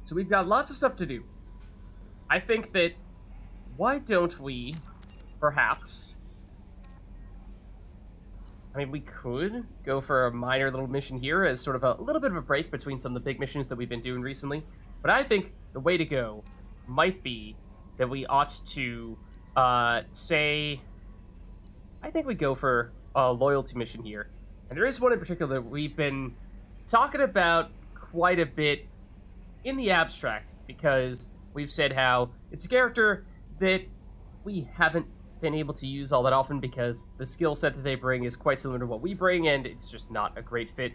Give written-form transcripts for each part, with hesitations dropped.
So we've got lots of stuff to do. I think that, why don't we, perhaps... I mean, we could go for a minor little mission here as sort of a little bit of a break between some of the big missions that we've been doing recently. But I think the way to go might be that we ought to, say... I think we go for a loyalty mission here. And there is one in particular that we've been talking about quite a bit in the abstract, because we've said how it's a character that we haven't been able to use all that often because the skill set that they bring is quite similar to what we bring, and it's just not a great fit,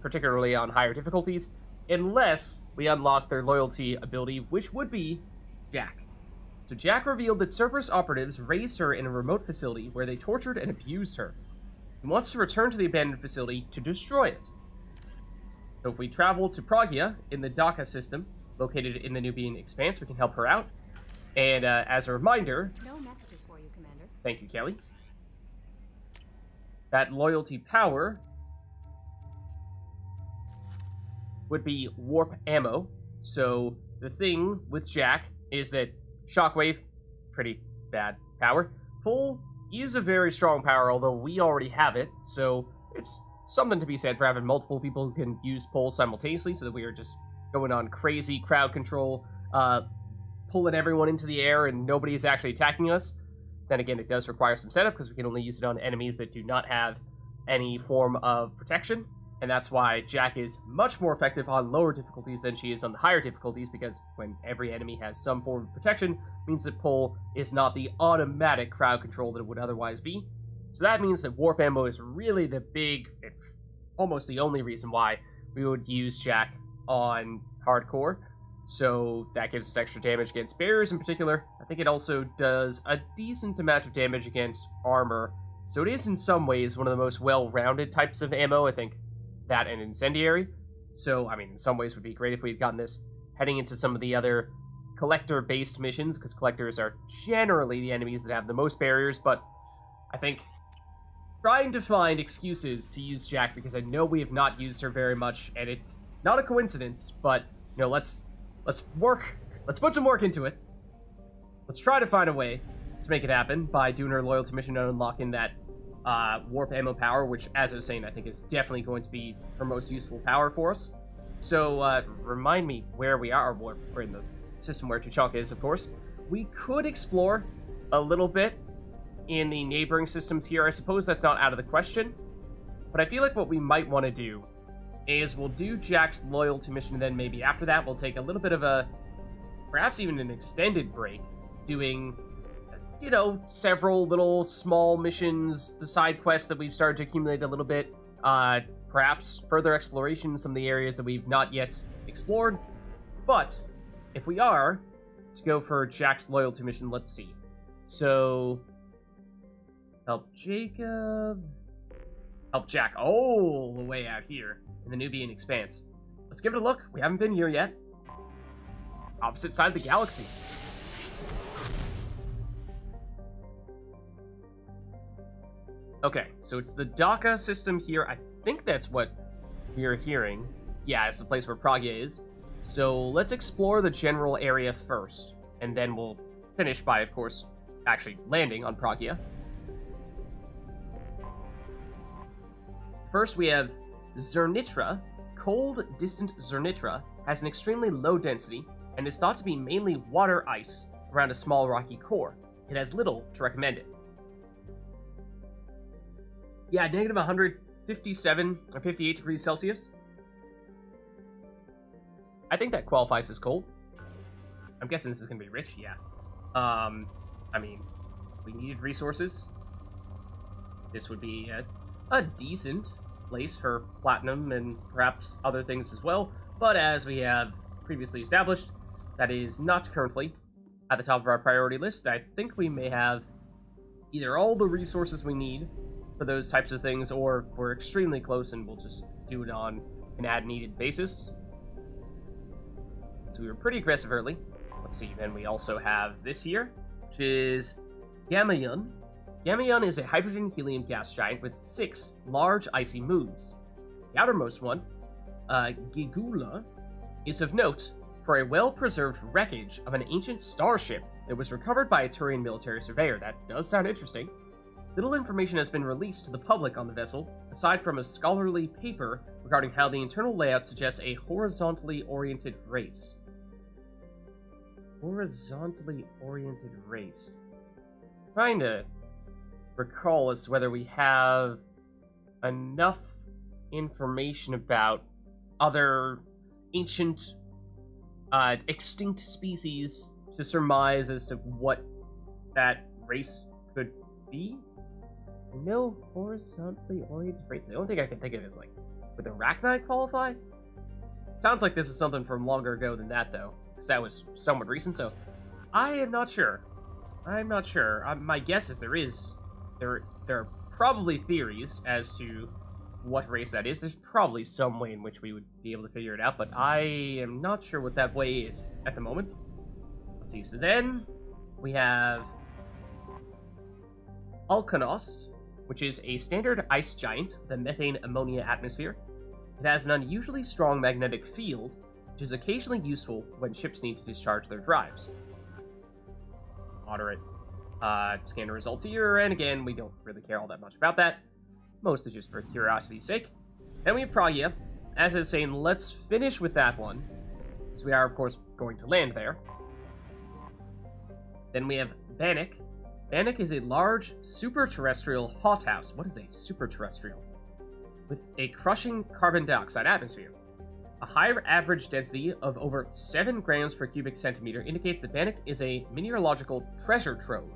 particularly on higher difficulties, unless we unlock their loyalty ability, which would be Jack. So Jack revealed that Cerberus operatives raised her in a remote facility where they tortured and abused her. He wants to return to the abandoned facility to destroy it. So if we travel to Pragia in the Daka system, located in the Nubian Expanse, we can help her out. And as a reminder... No messages for you, Commander. Thank you, Kelly. That loyalty power would be warp ammo. So the thing with Jack is that Shockwave, pretty bad power. Pull is a very strong power, although we already have it, so it's something to be said for having multiple people who can use pull simultaneously, so that we are just going on crazy crowd control, pulling everyone into the air and nobody is actually attacking us. Then again, it does require some setup, because we can only use it on enemies that do not have any form of protection, and that's why Jack is much more effective on lower difficulties than she is on the higher difficulties, because when every enemy has some form of protection, means that pull is not the automatic crowd control that it would otherwise be. So that means that warp ammo is really the big, almost the only reason why we would use Jack on hardcore. So that gives us extra damage against barriers in particular. I think it also does a decent amount of damage against armor. So it is in some ways one of the most well-rounded types of ammo. I think that and incendiary. So, I mean, in some ways would be great if we had gotten this heading into some of the other collector-based missions, because collectors are generally the enemies that have the most barriers, but I think trying to find excuses to use Jack, because I know we have not used her very much, and it's not a coincidence, but, you know, let's put some work into it. Let's try to find a way to make it happen by doing her loyalty mission and unlocking that warp ammo power, which, as I was saying, I think is definitely going to be her most useful power for us. So, remind me where we are. We're in the system where Tuchanka is, of course. We could explore a little bit in the neighboring systems here. I suppose that's not out of the question, but I feel like what we might want to do is we'll do Jack's loyalty mission, and then maybe after that we'll take a little bit of a, perhaps even an extended break, doing, you know, several little small missions, the side quests that we've started to accumulate a little bit, perhaps further exploration in some of the areas that we've not yet explored. But if we are to go for Jack's loyalty mission, let's see. So, help Jacob, help Jack all the way out here in the Nubian Expanse. Let's give it a look. We haven't been here yet. Opposite side of the galaxy. Okay, so it's the Daka system here. I think that's what we're hearing. Yeah, it's the place where Pragia is. So let's explore the general area first, and then we'll finish by, of course, actually landing on Pragia. First, we have Zernitra. Cold, distant Zernitra has an extremely low density and is thought to be mainly water ice around a small rocky core. It has little to recommend it. Yeah, negative 157 or 58 degrees Celsius. I think that qualifies as cold. I'm guessing this is going to be rich, yeah. I mean, we needed resources. This would be a decent place for platinum and perhaps other things as well. But as we have previously established, that is not currently at the top of our priority list. I think we may have either all the resources we need for those types of things, or we're extremely close and we'll just do it on an as-needed basis. So we were pretty aggressive early. Let's see, then we also have this here, which is Gamayon. Gamayon is a hydrogen-helium gas giant with 6 large icy moons. The outermost one, Gigula, is of note for a well-preserved wreckage of an ancient starship that was recovered by a Turian military surveyor. That does sound interesting. Little information has been released to the public on the vessel, aside from a scholarly paper regarding how the internal layout suggests a horizontally oriented race. Horizontally oriented race. Trying to recall as to whether we have enough information about other ancient, extinct species to surmise as to what that race could be. No horizontally oriented race. The only thing I can think of is, like, would the Arachnid qualify? Sounds like this is something from longer ago than that, though, because that was somewhat recent, so I am not sure. I'm not sure. My guess is there are probably theories as to what race that is. There's probably some way in which we would be able to figure it out, but I am not sure what that way is at the moment. Let's see, so then we have Alkanos, which is a standard ice giant with a methane ammonia atmosphere. It has an unusually strong magnetic field, which is occasionally useful when ships need to discharge their drives. Moderate. Scan the results here, and again, we don't really care all that much about that. Most is just for curiosity's sake. Then we have Pragia. As I was saying, let's finish with that one, because we are, of course, going to land there. Then we have Bannock. Bannock is a large, super-terrestrial hothouse. What is a super-terrestrial? With a crushing carbon dioxide atmosphere. A higher average density of over 7 grams per cubic centimeter indicates that Bannock is a mineralogical treasure trove.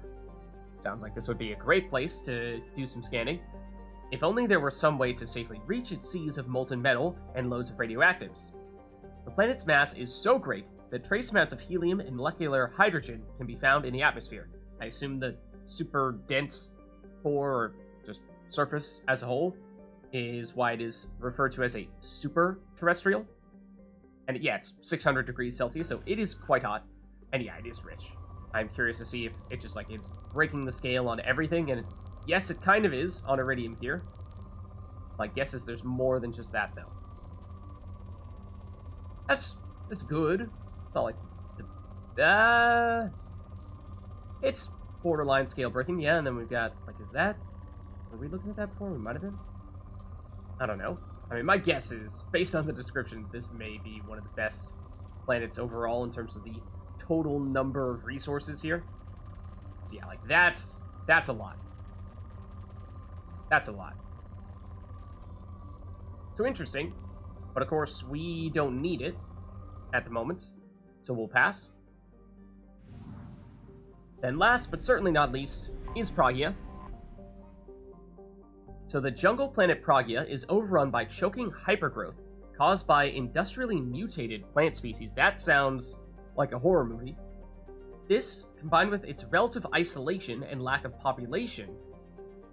Sounds like this would be a great place to do some scanning. If only there were some way to safely reach its seas of molten metal and loads of radioactives. The planet's mass is so great that trace amounts of helium and molecular hydrogen can be found in the atmosphere. I assume the super dense core, or just surface as a whole, is why it is referred to as a super terrestrial. And yeah, it's 600 degrees Celsius, so it is quite hot. And yeah, it is rich. I'm curious to see if it just, like, it's breaking the scale on everything, and yes, it kind of is on Iridium here. My guess is there's more than just that, though. That's good. It's not like... it's borderline scale breaking, yeah, and then we've got, like, is that... Were we looking at that before? We might have been? I don't know. I mean, my guess is, based on the description, this may be one of the best planets overall in terms of the total number of resources here. So yeah, like, that's a lot. That's a lot. So interesting, but of course, we don't need it at the moment, so we'll pass. Then last, but certainly not least, is Pragia. So the jungle planet Pragia is overrun by choking hypergrowth caused by industrially mutated plant species. That sounds like a horror movie. This, combined with its relative isolation and lack of population,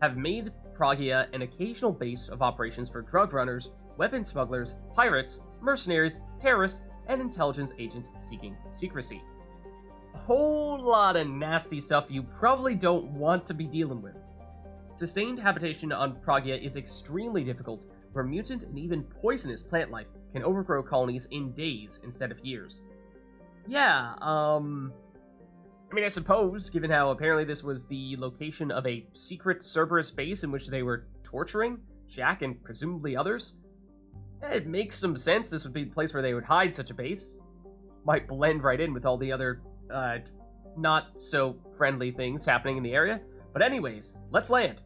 have made Pragia an occasional base of operations for drug runners, weapon smugglers, pirates, mercenaries, terrorists, and intelligence agents seeking secrecy. A whole lot of nasty stuff you probably don't want to be dealing with. Sustained habitation on Pragia is extremely difficult, where mutant and even poisonous plant life can overgrow colonies in days instead of years. Yeah, I mean, I suppose, given how apparently this was the location of a secret Cerberus base in which they were torturing Jack and presumably others, it makes some sense this would be the place where they would hide such a base. Might blend right in with all the other, not-so-friendly things happening in the area. But anyways, let's land.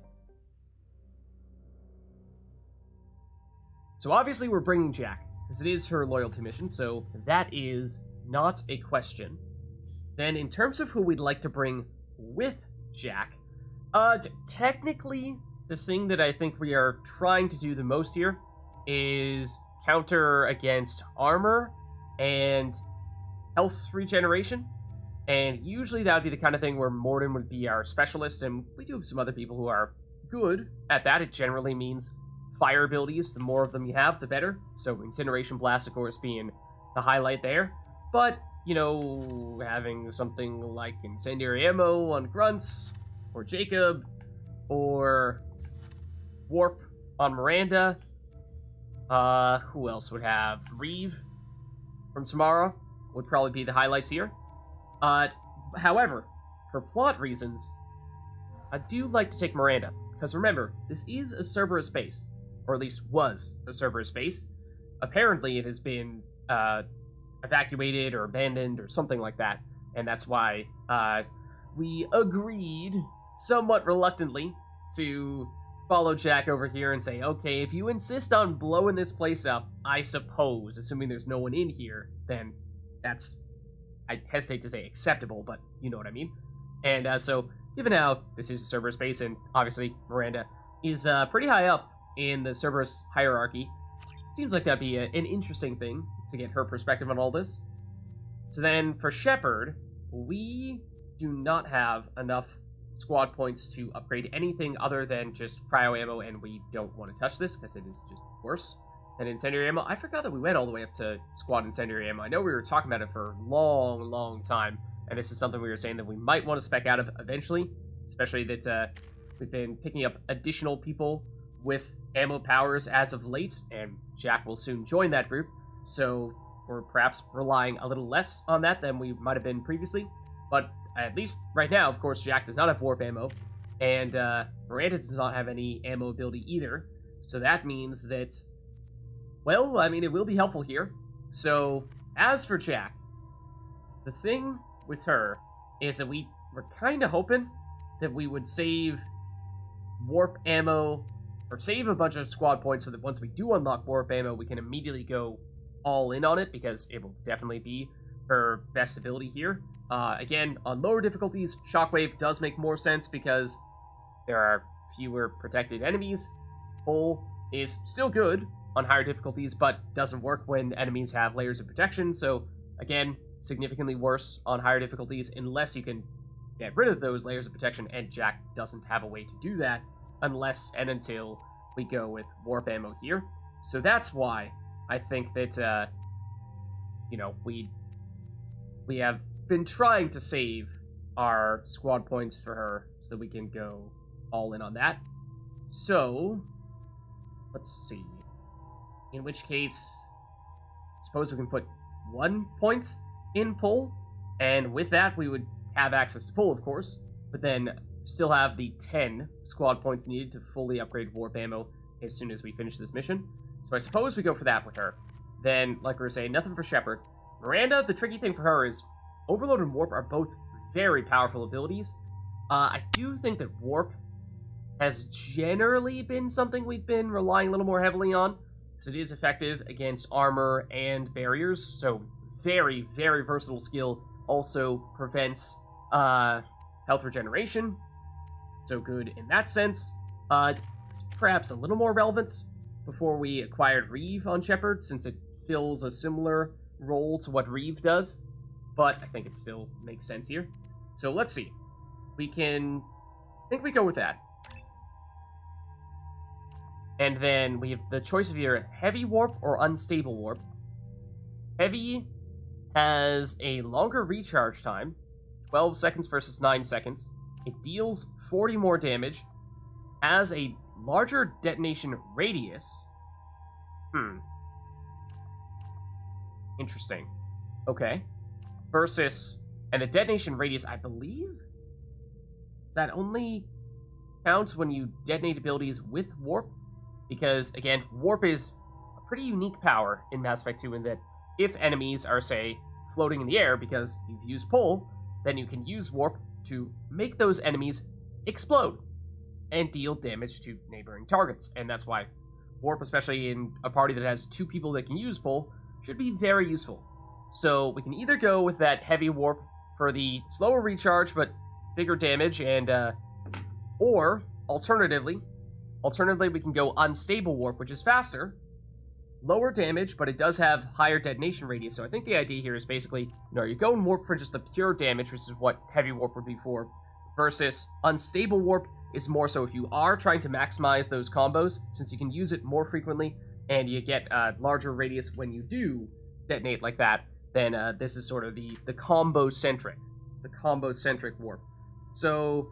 So obviously we're bringing Jack, because it is her loyalty mission, so that is not a question. Then in terms of who we'd like to bring with Jack, technically the thing that I think we are trying to do the most here is counter against armor and health regeneration. And usually that would be the kind of thing where Morden would be our specialist, and we do have some other people who are good at that. It generally means fire abilities. The more of them you have, the better. So Incineration Blast, of course, being the highlight there. But, you know, having something like Incendiary Ammo on Grunts, or Jacob, or Warp on Miranda. Who else would have? Reeve from Samara would probably be the highlights here. However, for plot reasons, I do like to take Miranda, because remember, this is a Cerberus base, or at least was a Cerberus base. Apparently, it has been evacuated or abandoned or something like that, and that's why we agreed, somewhat reluctantly, to follow Jack over here and say, okay, if you insist on blowing this place up, I suppose, assuming there's no one in here, then that's, I hesitate to say acceptable, but you know what I mean. And so, given how this is a Cerberus base, and obviously Miranda is pretty high up in the Cerberus hierarchy, seems like that'd be an interesting thing to get her perspective on all this. So then, for Shepard, we do not have enough squad points to upgrade anything other than just cryo ammo, and we don't want to touch this because it is just worse than incendiary ammo. I forgot that we went all the way up to squad incendiary ammo. I know we were talking about it for a long time, and this is something we were saying that we might want to spec out of eventually, especially that we've been picking up additional people with ammo powers as of late, and Jack will soon join that group, so we're perhaps relying a little less on that than we might have been previously. But at least right now, of course, Jack does not have warp ammo, and Miranda does not have any ammo ability either. So that means that, well, I mean, it will be helpful here. So, as for Jack, the thing with her is that we were kind of hoping that we would save warp ammo, or save a bunch of squad points so that once we do unlock warp ammo, we can immediately go all in on it, because it will definitely be her best ability here. Again, on lower difficulties, Shockwave does make more sense because there are fewer protected enemies. Pull is still good on higher difficulties, but doesn't work when enemies have layers of protection, so again, significantly worse on higher difficulties unless you can get rid of those layers of protection, and Jack doesn't have a way to do that unless and until we go with warp ammo here. So that's why I think that, we have been trying to save our squad points for her so that we can go all in on that. So, let's see. In which case, suppose we can put 1 point in pull, and with that we would have access to pull, of course, but then still have the 10 squad points needed to fully upgrade warp ammo as soon as we finish this mission. So I suppose we go for that with her. Then, like we were saying, nothing for Shepard. Miranda, the tricky thing for her is Overload and Warp are both very powerful abilities. I do think that Warp has generally been something we've been relying a little more heavily on, because it is effective against armor and barriers, so very, very versatile skill. Also prevents health regeneration, so good in that sense. It's perhaps a little more relevant before we acquired Reeve on Shepard, since it fills a similar role to what Reeve does, but I think it still makes sense here. So let's see. I think we go with that. And then we have the choice of either Heavy Warp or Unstable Warp. Heavy has a longer recharge time, 12 seconds versus 9 seconds. It deals 40 more damage, has a larger detonation radius. Interesting. Okay. And the detonation radius, I believe, that only counts when you detonate abilities with Warp, because, again, Warp is a pretty unique power in Mass Effect 2 in that if enemies are, say, floating in the air because you've used Pull, then you can use Warp to make those enemies explode and deal damage to neighboring targets. And that's why Warp, especially in a party that has 2 people that can use Pull, should be very useful. So we can either go with that Heavy Warp for the slower recharge but bigger damage, and or alternatively we can go Unstable Warp, which is faster, lower damage, but it does have higher detonation radius. So I think the idea here is basically, you're going Warp for just the pure damage, which is what Heavy Warp would be for, versus Unstable Warp is more so if you are trying to maximize those combos, since you can use it more frequently and you get a larger radius when you do detonate like that, then this is sort of the combo-centric Warp. So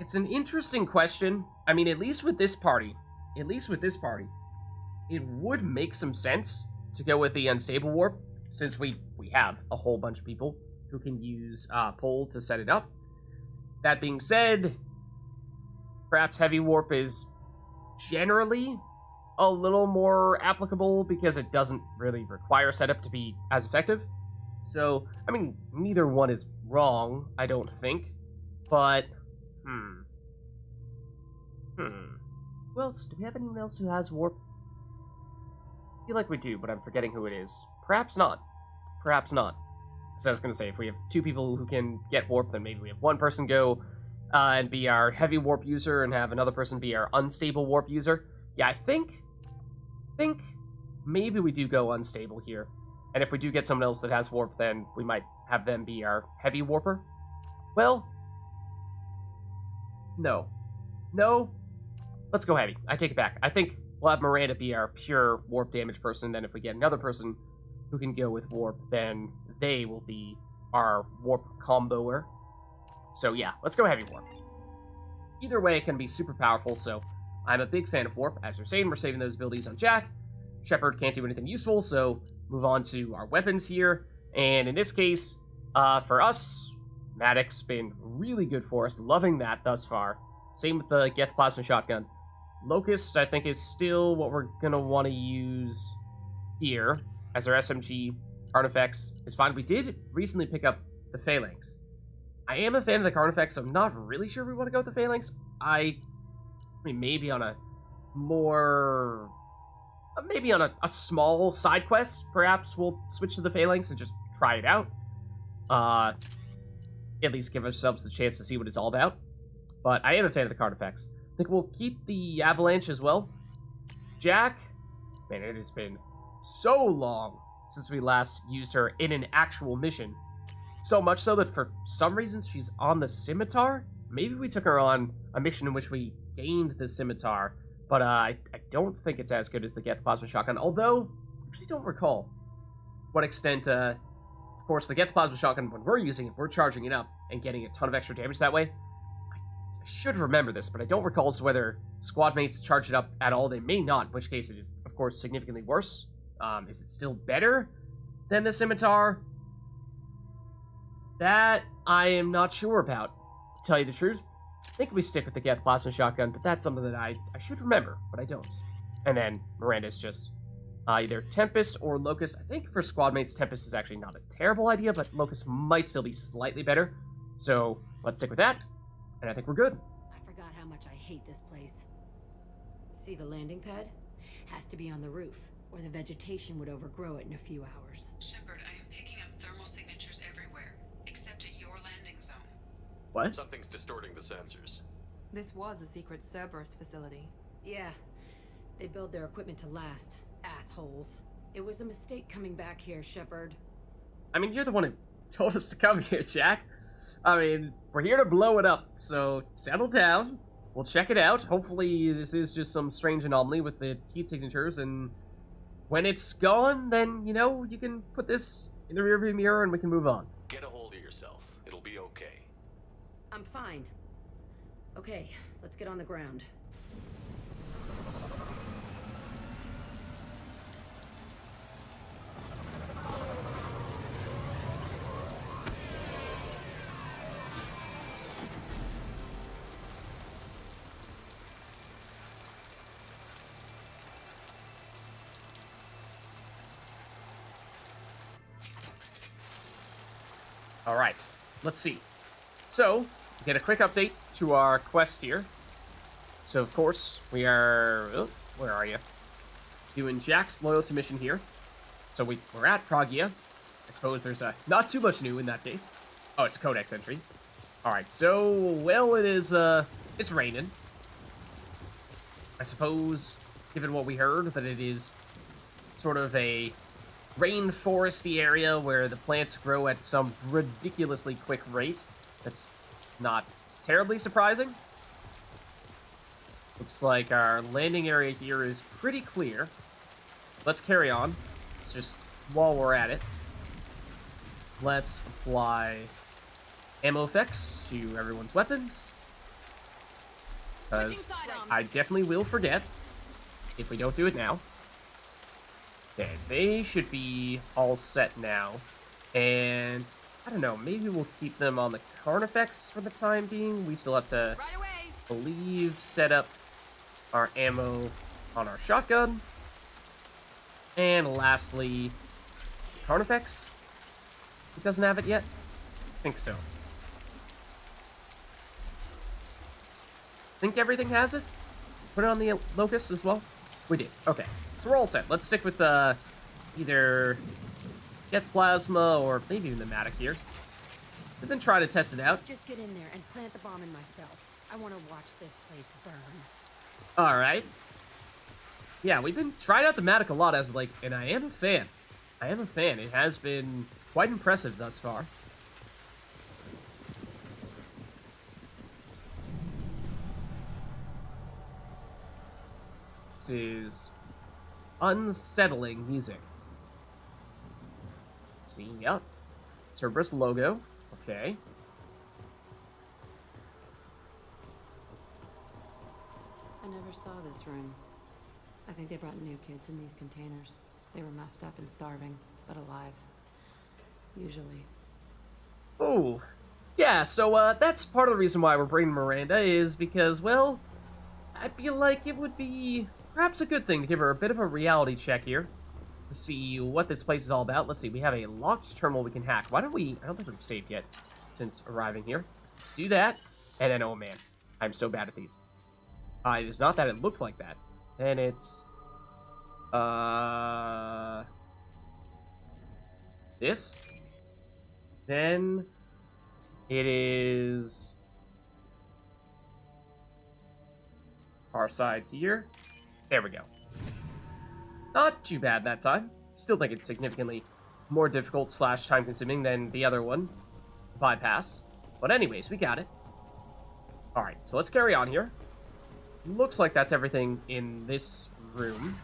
it's an interesting question. I mean, at least with this party, it would make some sense to go with the Unstable Warp, since we have a whole bunch of people who can use pole to set it up. That being said, perhaps heavy warp is generally a little more applicable because it doesn't really require setup to be as effective. So, I mean, neither one is wrong, I don't think. But, Who else? Do we have anyone else who has warp? I feel like we do, but I'm forgetting who it is. Perhaps not. Perhaps not. So I was going to say, if we have two people who can get warp, then maybe we have one person go and be our heavy warp user and have another person be our unstable warp user. Yeah, I think maybe we do go unstable here. And if we do get someone else that has warp, then we might have them be our heavy warper. Well, no. Let's go heavy. I take it back. I think we'll have Miranda be our pure warp damage person. Then if we get another person who can go with warp, then they will be our warp comboer. So yeah, let's go heavy warp. Either way, it can be super powerful, so I'm a big fan of warp. As we're saying, we're saving those abilities on Jack. Shepard can't do anything useful, so move on to our weapons here. And in this case, for us, Maddox's been really good for us. Loving that thus far. Same with the Geth Plasma Shotgun. Locust, I think, is still what we're going to want to use here as our SMG. Carnifex is fine. We did recently pick up the Phalanx. I am a fan of the Carnifex. I'm not really sure we want to go with the Phalanx. I mean, maybe on a more... maybe on a small side quest, perhaps we'll switch to the Phalanx and just try it out. At least give ourselves the chance to see what it's all about. But I am a fan of the Carnifex. I think we'll keep the Avalanche as well. Jack, man, it has been so long since we last used her in an actual mission. So much so that for some reason she's on the Scimitar. Maybe we took her on a mission in which we gained the Scimitar. But I don't think it's as good as the Geth Plasma Shotgun. Although, I actually don't recall to what extent, of course, the Geth Plasma Shotgun, when we're using it, we're charging it up and getting a ton of extra damage that way. I should remember this, but I don't recall as to whether squad mates charge it up at all. They may not, in which case it is, of course, significantly worse. Is it still better than the Scimitar? That I am not sure about, to tell you the truth. I think we stick with the Geth Plasma Shotgun, but that's something that I should remember, but I don't. And then Miranda's just either Tempest or Locust. I think for squad mates, Tempest is actually not a terrible idea, but Locust might still be slightly better. So let's stick with that, and I think we're good. I forgot how much I hate this place. See the landing pad? Has to be on the roof, or the vegetation would overgrow it in a few hours. Shepard, I am picking up thermal signatures everywhere, except at your landing zone. What? Something's distorting the sensors. This was a secret Cerberus facility. Yeah, they build their equipment to last. Assholes. It was a mistake coming back here, Shepard. I mean, you're the one who told us to come here, Jack. I mean, we're here to blow it up, so settle down. We'll check it out. Hopefully this is just some strange anomaly with the heat signatures, and when it's gone, then, you know, you can put this in the rearview mirror and we can move on. Get a hold of yourself. It'll be okay. I'm fine. Okay, let's get on the ground. Alright, let's see. So, get a quick update to our quest here. So, of course, we are... Oh, where are you? Doing Jack's loyalty mission here. So, we're at Pragia. I suppose there's not too much new in that case. Oh, it's a codex entry. Alright, so, well, it is, it's raining. I suppose, given what we heard, that it is sort of a rainforesty area where the plants grow at some ridiculously quick rate. That's not terribly surprising. Looks like our landing area here is pretty clear. Let's carry on. It's just, while we're at it, let's apply ammo effects to everyone's weapons. Because I definitely will forget if we don't do it now. Okay, they should be all set now. And I don't know, maybe we'll keep them on the Carnifex for the time being. We still have to, Right away. believe, set up our ammo on our shotgun. And lastly, Carnifex. It doesn't have it yet? I think so. Think everything has it? Put it on the Locust as well? We did. Okay. So we're all set. Let's stick with either Get Plasma or maybe even the Matic here. And then try to test it out. Let's just get in there and plant the bomb in myself. I want to watch this place burn. Alright. Yeah, we've been trying out the Matic a lot as, like, and I am a fan. I am a fan. It has been quite impressive thus far. This is unsettling music. See, yep. Cerberus logo. Okay. I never saw this room. I think they brought new kids in these containers. They were messed up and starving, but alive. Usually. Oh. Yeah, so that's part of the reason why we're bringing Miranda is because, well, I feel like it would be perhaps a good thing to give her a bit of a reality check here to see what this place is all about. Let's see, we have a locked terminal we can hack. Why don't we... I don't think we've saved yet since arriving here. Let's do that. And then, oh man, I'm so bad at these. It's not that it looks like that. And it's... this. Then it is our side here. There we go. Not too bad that time. Still think it's significantly more difficult / time consuming than the other one. Bypass. But anyways, we got it. Alright, so let's carry on here. Looks like that's everything in this room.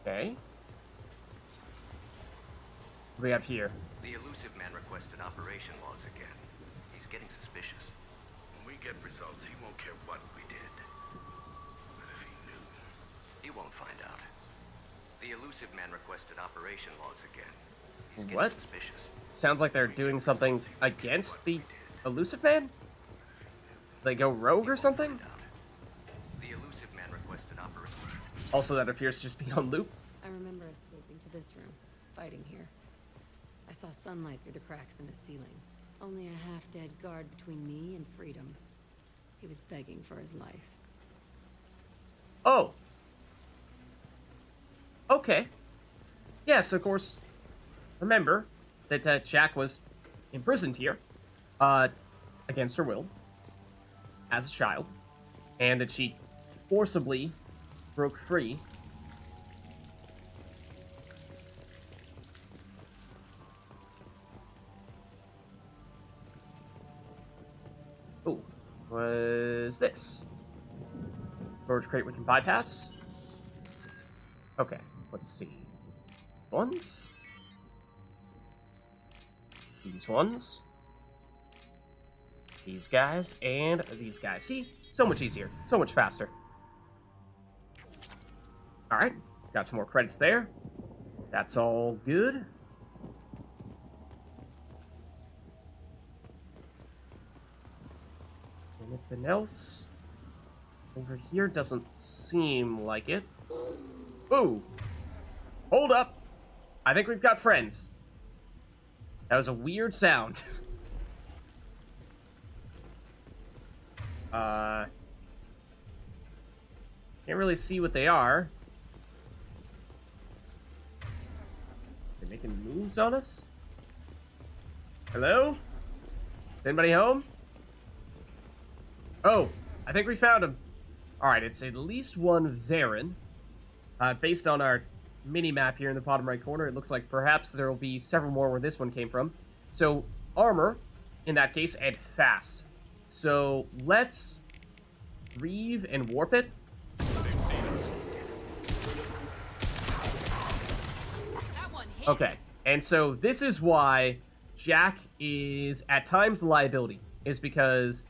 Okay. What do we have here? The elusive man requested operation logs again. He's getting suspicious. When we get results, he won't care what we did. But if he knew... He won't find out. The elusive man requested operation logs again. He's getting What? suspicious. Sounds like they're doing something against the elusive man? They go rogue or something? Find out. The elusive man requested operation. Also, that appears to just be on loop. I remember escaping to this room, fighting here. I saw sunlight through the cracks in the ceiling. Only a half-dead guard between me and freedom. He was begging for his life. Oh. Okay. Yes, of course. Remember that Jack was imprisoned here, against her will, as a child, and that she forcibly broke free. Oh, was this? Storage crate we can bypass? Okay, let's see. Ones? These ones. These guys, and these guys. See? So much easier. So much faster. Alright, got some more credits there. That's all good. Anything else? Over here doesn't seem like it. Ooh! Hold up! I think we've got friends. That was a weird sound. Can't really see what they are. They're making moves on us? Hello? Anybody home? Oh, I think we found him. Alright, it's at least one Varen. Based on our mini-map here in the bottom right corner, it looks like perhaps there will be several more where this one came from. So, armor, in that case, and fast. So, let's reave and warp it. Okay, and so this is why Jack is at times a liability, is because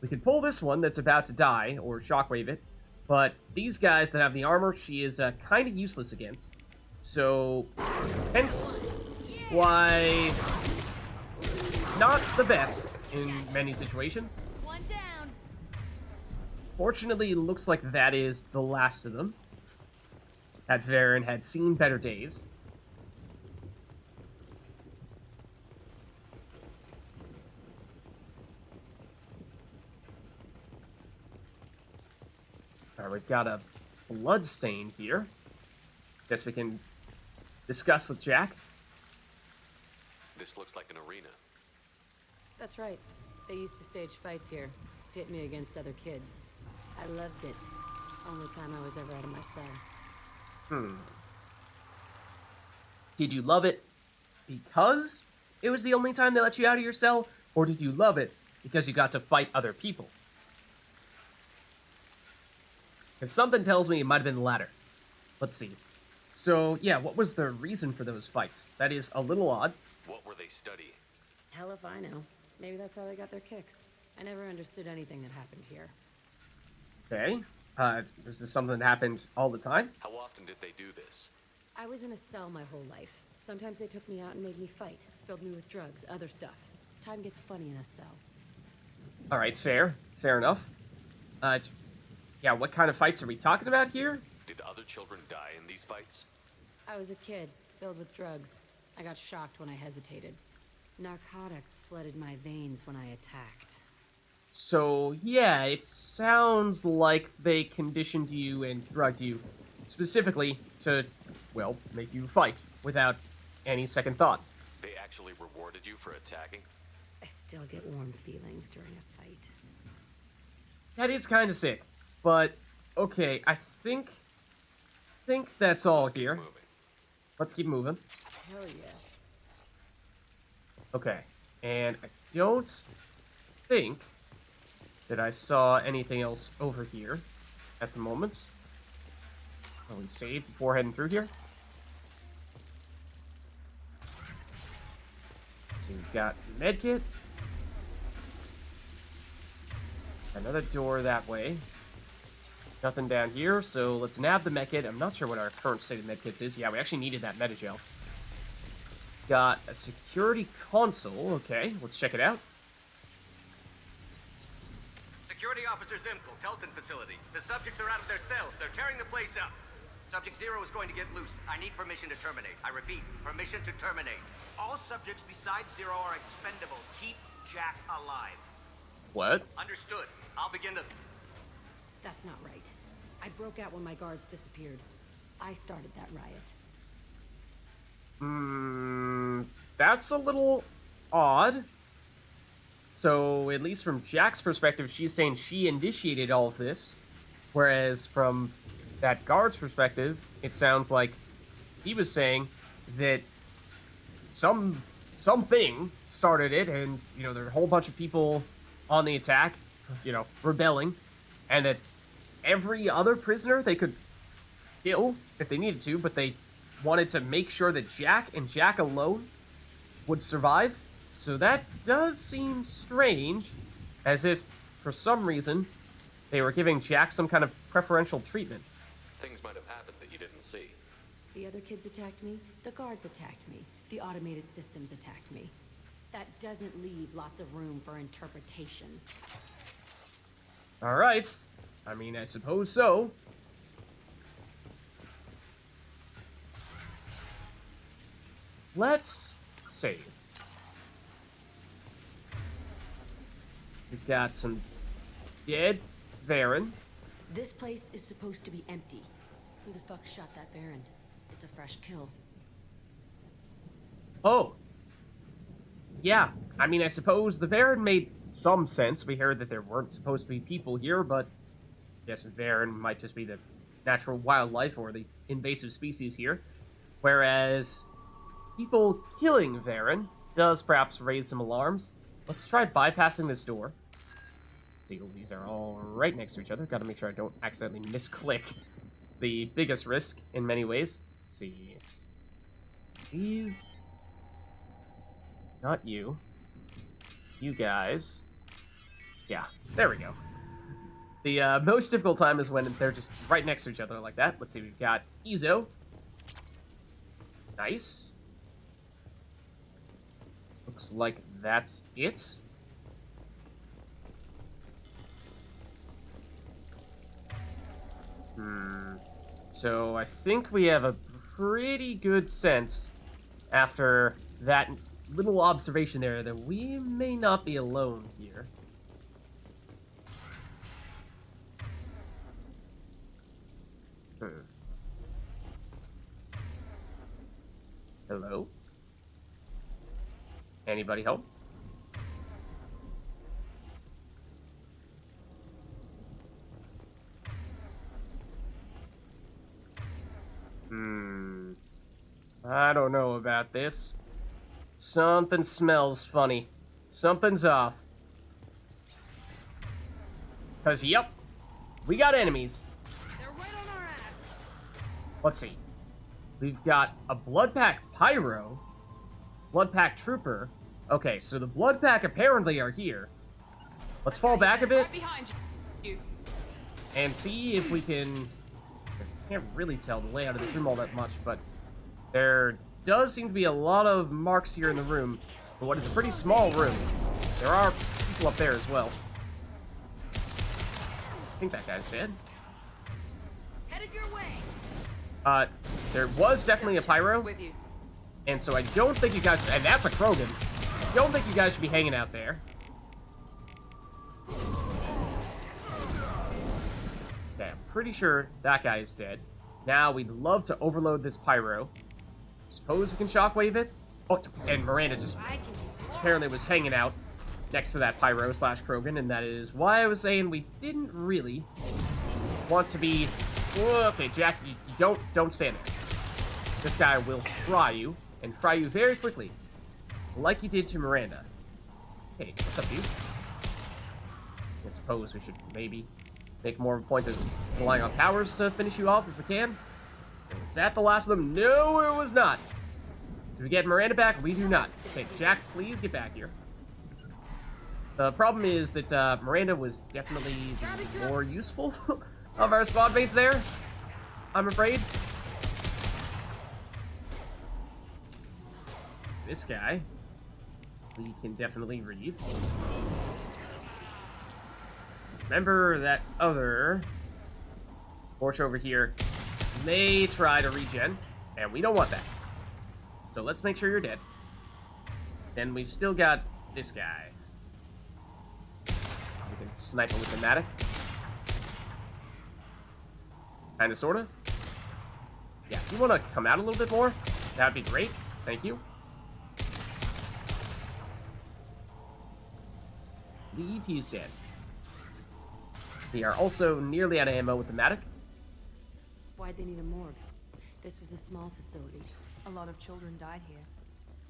we can pull this one that's about to die, or shockwave it, But these guys that have the armor, she is kind of useless against. So, hence why not the best in many situations. One down. Fortunately, it looks like that is the last of them. That Varen had seen better days. Alright, we've got a blood stain here. Guess we can discuss with Jack. This looks like an arena. That's right. They used to stage fights here, pit me against other kids. I loved it. Only time I was ever out of my cell. Did you love it because it was the only time they let you out of your cell, or did you love it because you got to fight other people? Because something tells me it might have been the latter. Let's see. So, yeah, what was the reason for those fights? That is a little odd. What were they studying? Hell if I know. Maybe that's how they got their kicks. I never understood anything that happened here. Okay. Was this something that happened all the time? How often did they do this? I was in a cell my whole life. Sometimes they took me out and made me fight. Filled me with drugs, other stuff. Time gets funny in a cell. Alright, fair. Fair enough. Yeah, what kind of fights are we talking about here? Did other children die in these fights? I was a kid, filled with drugs. I got shocked when I hesitated. Narcotics flooded my veins when I attacked. So, yeah, it sounds like they conditioned you and drugged you specifically to, well, make you fight without any second thought. They actually rewarded you for attacking? I still get warm feelings during a fight. That is kind of sick. But, okay, I think that's all Keep here. moving. Let's keep moving. Hell yes. Okay, and I don't think that I saw anything else over here at the moment. Oh, we saved before heading through here. So we've got medkit. Another door that way. Nothing down here, so let's nab the medkit. I'm not sure what our current state of medkits is. Yeah, we actually needed that metagel. Got a security console. Okay, let's check it out. Security Officer Zimkel, Telton facility. The subjects are out of their cells. They're tearing the place up. Subject Zero is going to get loose. I need permission to terminate. I repeat, permission to terminate. All subjects besides Zero are expendable. Keep Jack alive. What? Understood. I'll begin the... That's not right. I broke out when my guards disappeared. I started that riot. That's a little odd. So, at least from Jack's perspective, she's saying she initiated all of this. Whereas from that guard's perspective, it sounds like he was saying that something started it, and, you know, there are a whole bunch of people on the attack, you know, rebelling, and that every other prisoner they could kill if they needed to, but they wanted to make sure that Jack and Jack alone would survive. So that does seem strange, as if, for some reason, they were giving Jack some kind of preferential treatment. Things might have happened that you didn't see. The other kids attacked me, the guards attacked me, the automated systems attacked me. That doesn't leave lots of room for interpretation. Alright. I mean, I suppose so. Let's save. We've got some dead Varen. This place is supposed to be empty. Who the fuck shot that Baron? It's a fresh kill. Oh. Yeah, I mean, I suppose the Varen made some sense. We heard that there weren't supposed to be people here, but I guess Varen might just be the natural wildlife or the invasive species here. Whereas people killing Varen does perhaps raise some alarms. Let's try bypassing this door. These are all right next to each other. Gotta make sure I don't accidentally misclick. It's the biggest risk in many ways. Let's see, it's these. Not you. You guys. Yeah, there we go. The most difficult time is when they're just right next to each other like that. Let's see, we've got Ezo. Nice. Looks like that's it. So I think we have a pretty good sense after that little observation there that we may not be alone here. Hello? Anybody home? I don't know about this. Something smells funny. Something's off. 'Cause, yep, we got enemies. They're right on our ass. Let's see. We've got a Blood Pack Pyro, Blood Pack Trooper. Okay, so the Blood Pack apparently are here. Let's fall back a bit Right behind you. and see if we can... I can't really tell the layout of this room all that much, but there does seem to be a lot of marks here in the room for what is a pretty small room. There are people up there as well. I think that guy's dead. Headed your way. There was definitely a Pyro, With you. and so I don't think you guys... And that's a Krogan. Don't think you guys should be hanging out there. Okay, I'm pretty sure that guy is dead. Now, we'd love to overload this Pyro. Suppose we can shockwave it? Oh, and Miranda just apparently was hanging out next to that Pyro slash Krogan, and that is why I was saying we didn't really want to be... Okay, Jack, you don't stand there. This guy will fry you, and fry you very quickly, like he did to Miranda. Hey, what's up, dude? I suppose we should maybe make more of a point of relying on powers to finish you off if we can. And was that the last of them? No, it was not. Do we get Miranda back? We do not. Okay, Jack, please get back here. The problem is that Miranda was definitely the more useful of our squad mates there, I'm afraid. This guy, we can definitely read. Remember that other Borch over here may try to regen, and we don't want that. So let's make sure you're dead. Then we've still got this guy. We can snipe him with the Matic. Kinda, sorta. Yeah, if you want to come out a little bit more, that'd be great. Thank you. I believe he's dead. We are also nearly out of ammo with the Matic. Why'd they need a morgue? This was a small facility. A lot of children died here.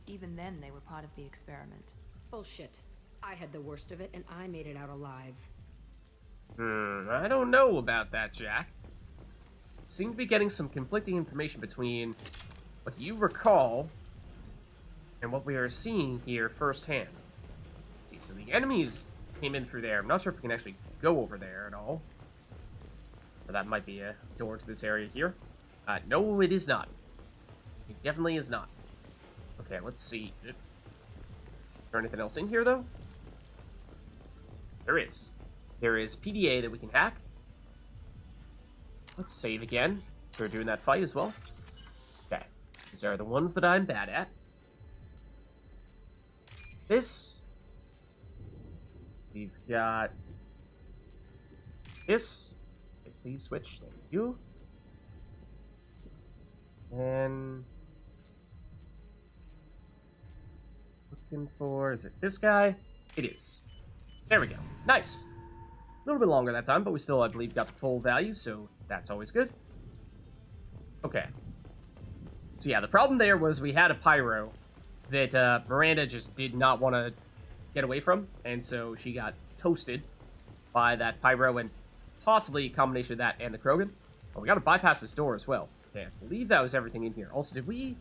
Even then, they were part of the experiment. Bullshit. I had the worst of it, and I made it out alive. I don't know about that, Jack. Seem to be getting some conflicting information between what you recall and what we are seeing here firsthand. See, so the enemies came in through there. I'm not sure if we can actually go over there at all. Or that might be a door to this area here. No, it is not. It definitely is not. Okay, let's see. Is there anything else in here, though? There is. There is PDA that we can hack. Let's save again. We're doing that fight as well. Okay. These are the ones that I'm bad at. This. We've got this. Okay, please switch. Thank you. And looking for, is it this guy? It is. There we go. Nice. A little bit longer that time, but we still, I believe, got the full value, so that's always good. Okay. So yeah, the problem there was we had a Pyro that Miranda just did not want to get away from, and so she got toasted by that Pyro and possibly a combination of that and the Krogan. Oh, we got to bypass this door as well. Okay, I believe that was everything in here. Also, did we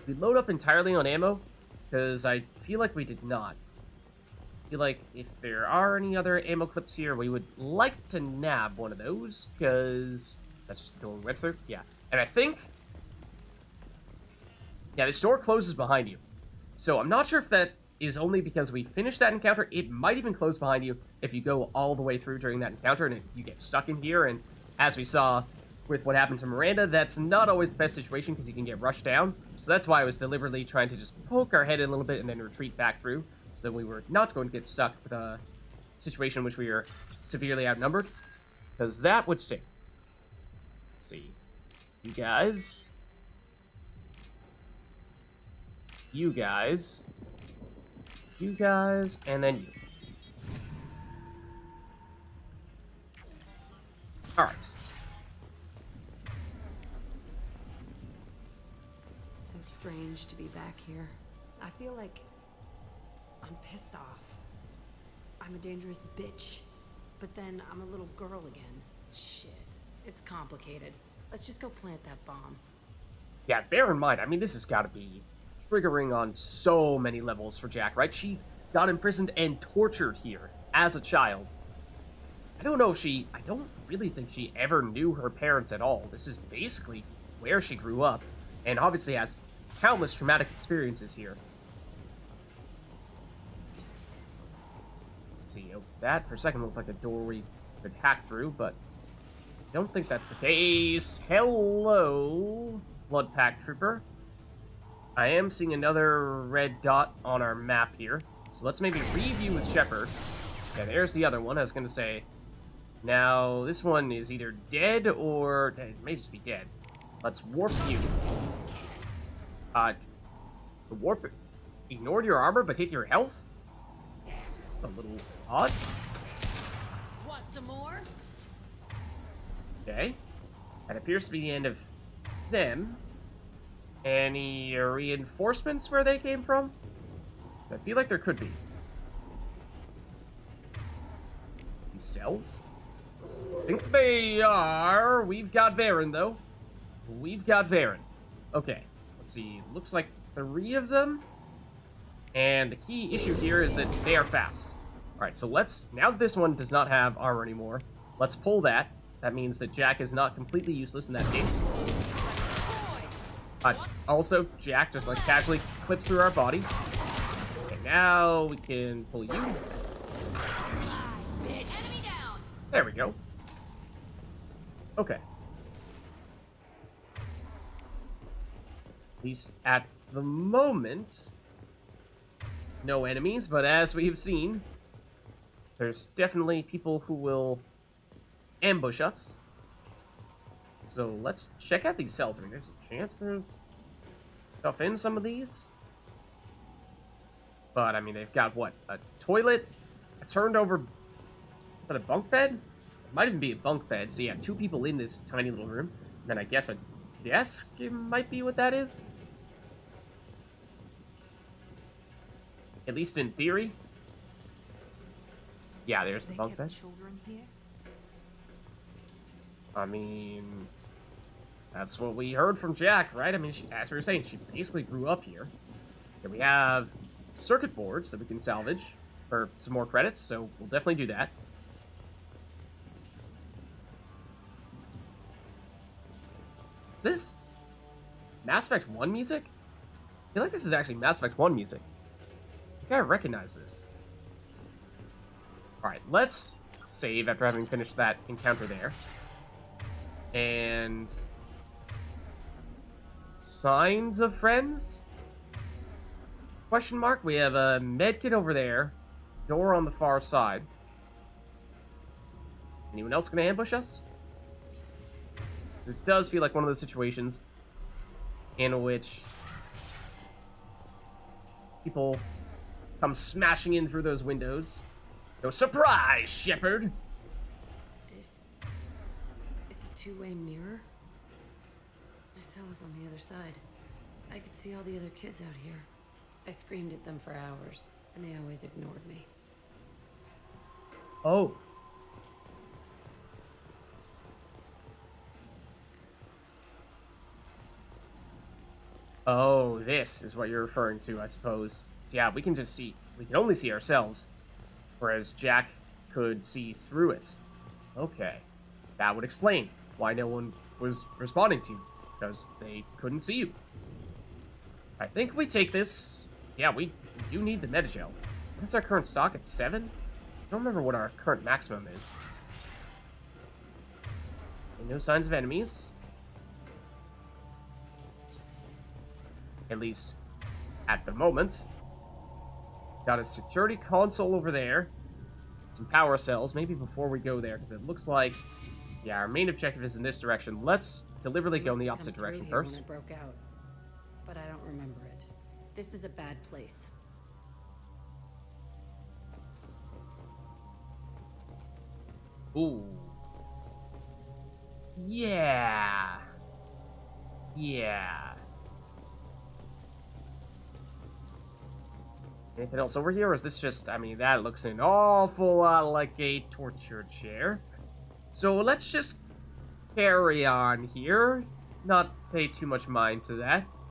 load up entirely on ammo? Because I feel like we did not. feel like if there are any other ammo clips here, we would like to nab one of those, because that's just the door we went through. Yeah. And I think... yeah, this door closes behind you. So I'm not sure if that is only because we finished that encounter. It might even close behind you if you go all the way through during that encounter and you get stuck in here. And as we saw with what happened to Miranda, that's not always the best situation because you can get rushed down. So that's why I was deliberately trying to just poke our head in a little bit and then retreat back through, so we were not going to get stuck with a situation in which we were severely outnumbered, because that would stink. Let's see. You guys. You guys. You guys, and then you. Alright. So strange to be back here. I feel like I'm pissed off. I'm a dangerous bitch. But then I'm a little girl again. Shit. It's complicated. Let's just go plant that bomb. Yeah, bear in mind, I mean, this has got to be triggering on so many levels for Jack, right? She got imprisoned and tortured here as a child. I don't know if I don't really think she ever knew her parents at all. This is basically where she grew up, and obviously has countless traumatic experiences here. Let's see, that for a second looked like a door we could hack through, but I don't think that's the case. Hello, Blood Pack Trooper. I am seeing another red dot on our map here, so let's maybe review with Shepard. Yeah, there's the other one. I was going to say, now this one is either dead or it may just be dead. Let's warp you. The warp ignored your armor but hit your health? That's a little odd. Want some more? Okay. That appears to be the end of them. Any reinforcements where they came from? 'Cause I feel like there could be. These cells? I think they are. We've got Varen, though. We've got Varen. Okay. Let's see. Looks like 3 of them. And the key issue here is that they are fast. Alright, so let's... now that this one does not have armor anymore, let's pull that. That means that Jack is not completely useless in that case. Also, Jack just like casually clips through our body. Okay, now we can pull you. There we go. Okay. At least at the moment, no enemies, but as we've seen, there's definitely people who will ambush us. So let's check out these cells. I mean, there's a chance there's stuff in some of these. But, I mean, they've got, what, a toilet, a turned over, is that a bunk bed? It might even be a bunk bed. So, yeah, 2 people in this tiny little room. And then I guess a desk might be what that is. At least in theory. Yeah, there's the bunk bed. Children here? I mean, that's what we heard from Jack, right? I mean, as we were saying, she basically grew up here. And we have circuit boards that we can salvage for some more credits, so we'll definitely do that. Is this Mass Effect 1 music? I feel like this is actually Mass Effect 1 music. I think I recognize this. Alright, let's save after having finished that encounter there. And... signs of friends? Question mark. We have a medkit over there. Door on the far side. Anyone else gonna ambush us? This does feel like one of those situations in which people come smashing in through those windows. No surprise, Shepard! It's a two-way mirror? My cell is on the other side. I could see all the other kids out here. I screamed at them for hours, and they always ignored me. Oh. Oh, this is what you're referring to, I suppose. So yeah, we can only see ourselves. whereas Jack could see through it. Okay. That would explain why no one was responding to you, because they couldn't see you. I think we take this. Yeah, we do need the metagel. What's our current stock at 7? I don't remember what our current maximum is. Okay, no signs of enemies. At least at the moment. Got a security console over there. Some power cells, maybe before we go there, because it looks like, yeah, our main objective is in this direction. Let's deliberately go in the opposite direction first. When it broke out, but I don't remember it. This is a bad place. Ooh. Yeah. Yeah. Anything else over here, or is this just, I mean, that looks an awful lot like a torture chair. So let's just carry on here. Not pay too much mind to that.